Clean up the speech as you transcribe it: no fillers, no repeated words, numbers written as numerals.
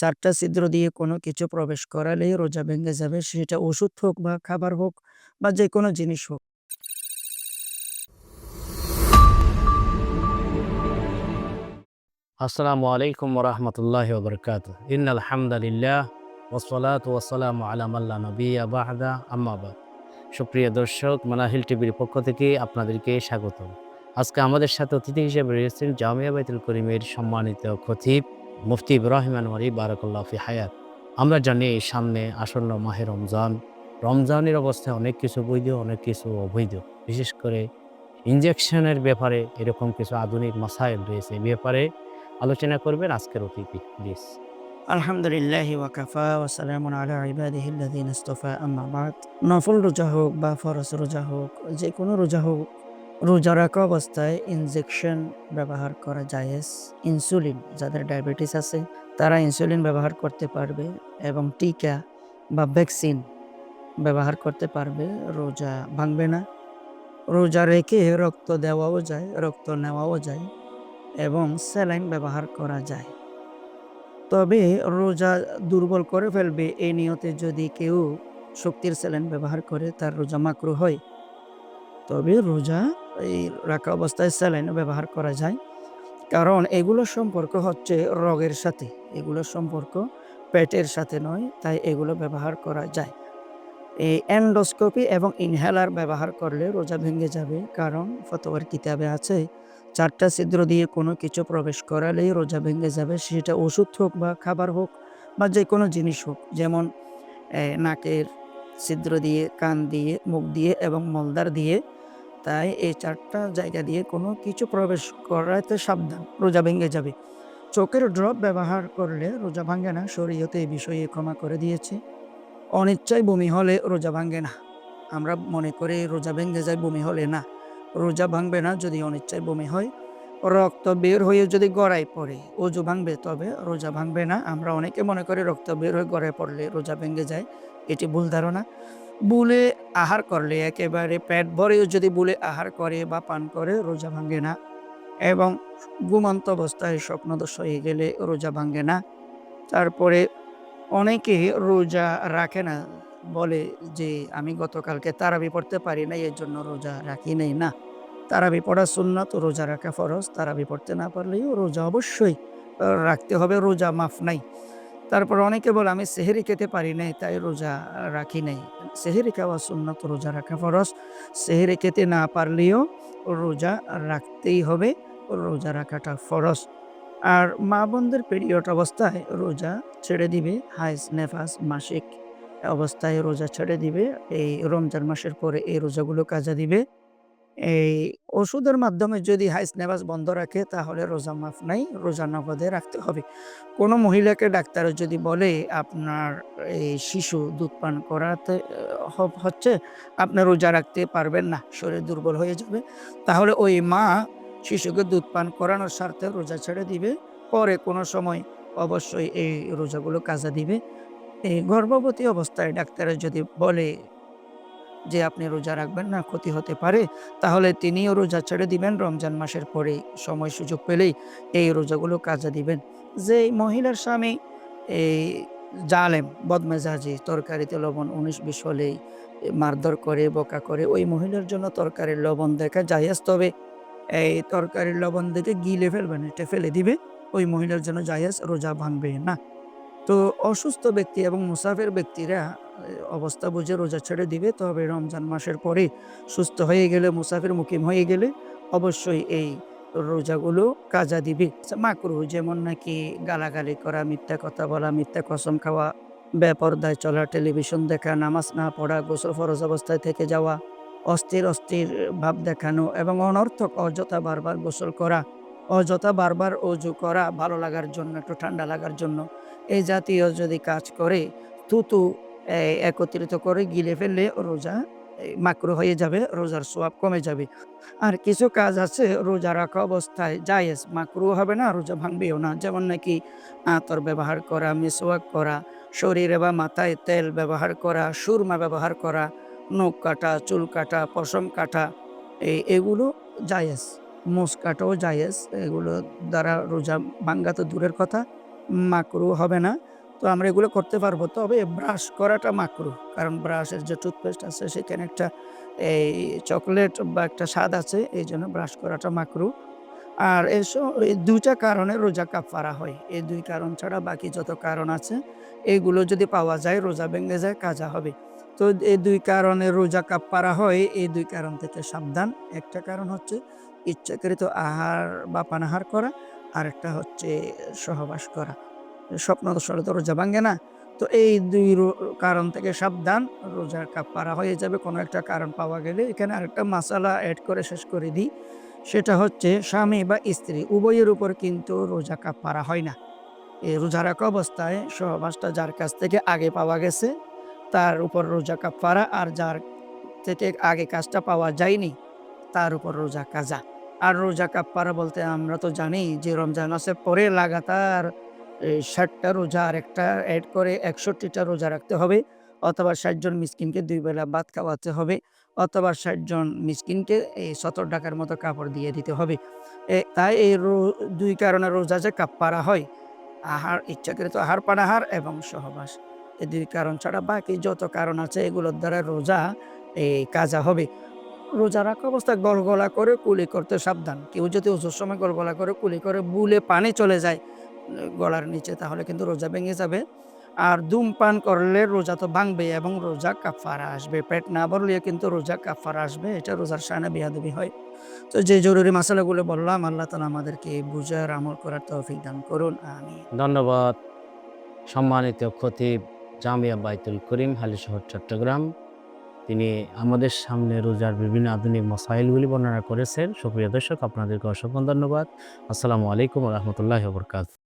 4টা ছিদ্র দিয়ে কোনো কিছু প্রবেশ করালেই রোজা ভেঙে যাবে। সেটা ওষুধ হোক বা খাবার হোক বা যেকোনো জিনিস হোক। আসসালামু আলাইকুম ওরহমতুল্লাহি ওবরকাতুহ। ইন্নাল হামদালিল্লাহ ওয়াসসালাতু ওয়াসসালামু আলা মান লা নাবিয়্যা বা'দা, আম্মা বা'দ। সুপ্রিয় দর্শক, মানাহিল টিভির পক্ষ থেকে আপনাদেরকে স্বাগতম। আজকে আমাদের সাথে অতিথি হিসেবে রয়েছেন জামিয়া বাইতুল করিমের সম্মানিত খতিব মুফতি ইব্রাহিম আনোয়ারি বারাকাল্লাহু ফি হায়াত। আমরা জানি সামনে আসন্ন মাহে রমজান। রমজানের অবস্থায় অনেক কিছু বৈধ, অনেক কিছু অবৈধ। বিশেষ করে ইনজেকশনের ব্যাপারে এরকম কিছু আধুনিক মাসাইল রয়েছে। এ ব্যাপারে আলোচনা করবেন আজকের অতিথি, প্লিজ। আলহামদুলিল্লাহি ওয়া কাফা ওয়া সালামুন আলা ইবাদিহিল্লাযিনা ইসতাফা, আম্মা বা'দ। নফল রোজা হোক বা ফরজ রোজা হোক, যেকোনো রোজা হোক, রোজা রাখা অবস্থায় ইনজেকশন ব্যবহার করা জায়েজ। ইনসুলিন, যাদের ডায়াবেটিস আছে তারা ইনসুলিন ব্যবহার করতে পারবে এবং টিকা বা ভ্যাকসিন ব্যবহার করতে পারবে। রোজা ভাঙবে না। রোজা রেখে রক্ত দেওয়াও যায়, রক্ত নেওয়াও যায় এবং স্যালাইন ব্যবহার করা যায়। তবে রোজা দুর্বল করে ফেলবে এই নিয়তে যদি কেউ শক্তির স্যালাইন ব্যবহার করে, তার রোজা মাকরুহ হয়। তবে রোজা এই রাখা অবস্থায় স্যালাইন ব্যবহার করা যায়, কারণ এগুলোর সম্পর্ক হচ্ছে রগের সাথে, এগুলোর সম্পর্ক পেটের সাথে নয়, তাই এগুলো ব্যবহার করা যায়। এই এন্ডোস্কোপি এবং ইনহেলার ব্যবহার করলে রোজা ভেঙে যাবে, কারণ ফতোয়ার কিতাবে আছে 4টা ছিদ্র দিয়ে কোনো কিছু প্রবেশ করালেই রোজা ভেঙে যাবে। সেটা ওষুধ হোক বা খাবার হোক বা যেকোনো জিনিস হোক, যেমন নাকের ছিদ্র দিয়ে, কান দিয়ে, মুখ দিয়ে এবং মলদ্বার দিয়ে। তাই এই 4টা জায়গা দিয়ে কোনো কিছু প্রবেশ করাতে সাবধান, রোজা ভেঙে যাবে। চোখের ড্রপ ব্যবহার করলে রোজা ভাঙে না, শরীয়তে এই বিষয়ে ক্ষমা করে দিয়েছে। অনিচ্ছায় বমি হলে রোজা ভাঙে না। আমরা মনে করি রোজা ভেঙে যায় বমি হলে, না, রোজা ভাঙবে না যদি অনিচ্ছায় বমি হয়। রক্ত বের হয়ে যদি গড়ায় পড়ে ওযু ভাঙবে, তবে রোজা ভাঙবে না। আমরা অনেকে মনে করি রক্ত বের হয়ে গড়ায় পড়লে রোজা ভেঙে যায়, এটি ভুল ধারণা। বুলে আহার করলে, একেবারে পেট ভরেও যদি বুলে আহার করে বা পান করে, রোজা ভাঙে না। এবং ঘুমন্ত অবস্থায় স্বপ্নদোষ হয়ে গেলে রোজা ভাঙে না। তারপরে অনেকে রোজা রাখে না, বলে যে আমি গতকালকে তারাবি পড়তে পারি নাই, এর জন্য রোজা রাখি নাই। না, তারাবি পড়া সুন্নাত, রোজা রাখা ফরজ। তারাবি পড়তে না পারলেও রোজা অবশ্যই রাখতে হবে, রোজা মাফ নাই। তারপর অনেকে বলে আমি সেহরি খেতে পারি নাই, তাই রোজা রাখি নাই। সেহরি খাওয়া সুন্নাত, রোজা রাখা ফরজ। সেহরি খেতে না পারলেও রোজা রাখতেই হবে, রোজা রাখাটা ফরজ। আর মা বোনদের পিরিয়ড অবস্থায় রোজা ছেড়ে দিবে, হাইজ নেফাস মাসিক অবস্থায় রোজা ছেড়ে দিবে। এই রমজান মাসের পরে এই রোজাগুলো কাজা দিবে। এই ওষুধের মাধ্যমে যদি হাইজ নেফাস বন্ধ রাখে, তাহলে রোজা মাফ নাই, রোজা নগদে রাখতে হবে। কোনো মহিলাকে ডাক্তার যদি বলে আপনার এই শিশু দুধ পান করাতে হচ্ছে, আপনি রোজা রাখতে পারবেন না, শরীর দুর্বল হয়ে যাবে, তাহলে ওই মা শিশুকে দুধ পান করানোর স্বার্থে রোজা ছেড়ে দিবে। পরে কোনো সময় অবশ্যই এই রোজাগুলো কাজা দিবে। এই গর্ভবতী অবস্থায় ডাক্তার যদি বলে যে আপনি রোজা রাখবেন না, ক্ষতি হতে পারে, তাহলে তিনিও রোজা ছেড়ে দিবেন। রমজান মাসের পরে সময় সুযোগ পেলেই এই রোজাগুলো কাজা দিবেন। যে মহিলার স্বামী এই জালেম, বদমেজাজি, তরকারিতে লবণ ১৯-২০ হলেই মারধর করে, বকা করে, ওই মহিলার জন্য তরকারির লবণ দেখা জায়েজ। তবে এই তরকারির লবণ দেখে গিলে ফেলবে না, এটা ফেলে দিবে। ওই মহিলার জন্য জায়েজ, রোজা ভাঙবে না। তো অসুস্থ ব্যক্তি এবং মুসাফির ব্যক্তিরা অবস্থা বুঝে রোজা ছেড়ে দিবে। তবে রমজান মাসের পরে সুস্থ হয়ে গেলে, মুসাফির মুকিম হয়ে গেলে অবশ্যই এই রোজাগুলো কাজা দিবে। মাকরুহ, যেমন নাকি গালাগালি করা, মিথ্যা কথা বলা, মিথ্যা কসম খাওয়া, বেপরদায় চলা, টেলিভিশন দেখা, নামাজ না পড়া, গোসল ফরজ অবস্থায় থেকে যাওয়া, অস্থির অস্থির ভাব দেখানো এবং অনর্থক অযথা বারবার গোসল করা, অযথা বারবার অজু করা, ভালো লাগার জন্য, একটু ঠান্ডা লাগার জন্য, এই জাতীয় যদি কাজ করে, থুতু একত্রিত করে গিলে ফেললে রোজা মাকরুহ হয়ে যাবে, রোজার সওয়াব কমে যাবে। আর কিছু কাজ আছে রোজা রাখা অবস্থায় জায়েজ, মাকরুহ হবে না, রোজা ভাঙবেও না। যেমন নাকি আতর ব্যবহার করা, মিসওয়াক করা, শরীরে বা মাথায় তেল ব্যবহার করা, সুরমা ব্যবহার করা, নখ কাটা, চুল কাটা, পশম কাটা, এগুলো জায়েজ। মোচ কাটাও জায়েজ। এগুলো দ্বারা রোজা ভাঙ্গা তো দূরের কথা, মাকরু হবে না। তো আমরা এগুলো করতে পারবো। তবে ব্রাশ করাটা মাকরু। কারণ ব্রাশের যে টুথপেস্ট আছে সেখানে একটা এই চকোলেট বা একটা স্বাদ আছে। এইজন্য ব্রাশ করাটা মাকরু। আর এই ২ টা কারণে রোজা কাফারা হয়। এই ২ কারণ ছাড়া বাকি যত কারণ আছে এগুলো যদি পাওয়া যায় রোজা ভেঙে যায়, কাজা হবে। তো এই ২ কারণে রোজা কাফারা হয়, এই ২ কারণ থেকে সাবধান। একটা কারণ হচ্ছে ইচ্ছাকৃত আহার বা পানাহার করা, আরেকটা হচ্ছে সহবাস করা। স্বপ্নদোষে তো রোজা ভাঙ্গে না। তো এই ২ কারণ থেকে সাবধান, রোজার কাফারা হয়ে যাবে কোনো একটা কারণ পাওয়া গেলে। এখানে আরেকটা মাসালা এড করে শেষ করে দিই। সেটা হচ্ছে স্বামী বা স্ত্রী উভয়ের উপর কিন্তু রোজা কাফারা হয় না। এই রোজা রাখা অবস্থায় সহবাসটা যার কাছ থেকে আগে পাওয়া গেছে তার উপর রোজা কাফারা, আর যার থেকে আগে কাজটা পাওয়া যায়নি তার উপর রোজা কাজা। আর রোজা কাফারা বলতে আমরা তো জানি যে রমজান মাসের পরে লাগাতার ৬০ টা রোজা আরেকটা এড করে ৬১ টা রোজা রাখতে হবে, অথবা ৬০ জন মিসকিনকে ২ বেলা ভাত খাওয়াতে হবে, অথবা ৬০ জন মিসকিনকে এই ৳৭০ মতো কাপড় দিয়ে দিতে হবে। তাই এই ২ কারণে রোজা যে কাফারা হয়, ইচ্ছাকৃত আহার পানাহার এবং সহবাস। এই ২ কারণ ছাড়া বাকি যত কারণ আছে এগুলোর দ্বারা রোজা কাজা হবে। রোজা রাখা অবস্থায় গলগলা করে কুলি করতে সাবধান। কেউ যদি ওজুর সময় গলগলা করে কুলি করে বুলে পানি চলে যায় গলার নিচে তাহলে কিন্তু রোজা ভেঙে যাবে। আর ধূমপান করলে রোজা তো ভাঙবেই এবং রোজা কাফারা আসবে। পেট না ভরলেও কিন্তু রোজা কাফারা আসবে। এটা রোজার শানে বেয়াদবি হয়। তো যে জরুরি মাসালাগুলো বললাম আল্লাহ তাআলা আমাদেরকে বুঝার আমল করার তৌফিক দান করুন। আমিন। ধন্যবাদ সম্মানিত খতিব জামিয়া বাইতুল করিম হালিশহর চট্টগ্রাম। তিনি আমাদের সামনে রোজার বিভিন্ন আধুনিক মাসাইলগুলি বর্ণনা করেছেন। সুপ্রিয় দর্শক আপনাদেরকে অসংখ্য ধন্যবাদ। আসসালামু আলাইকুম ওয়া রাহমাতুল্লাহি ওয়া বারাকাতুহু।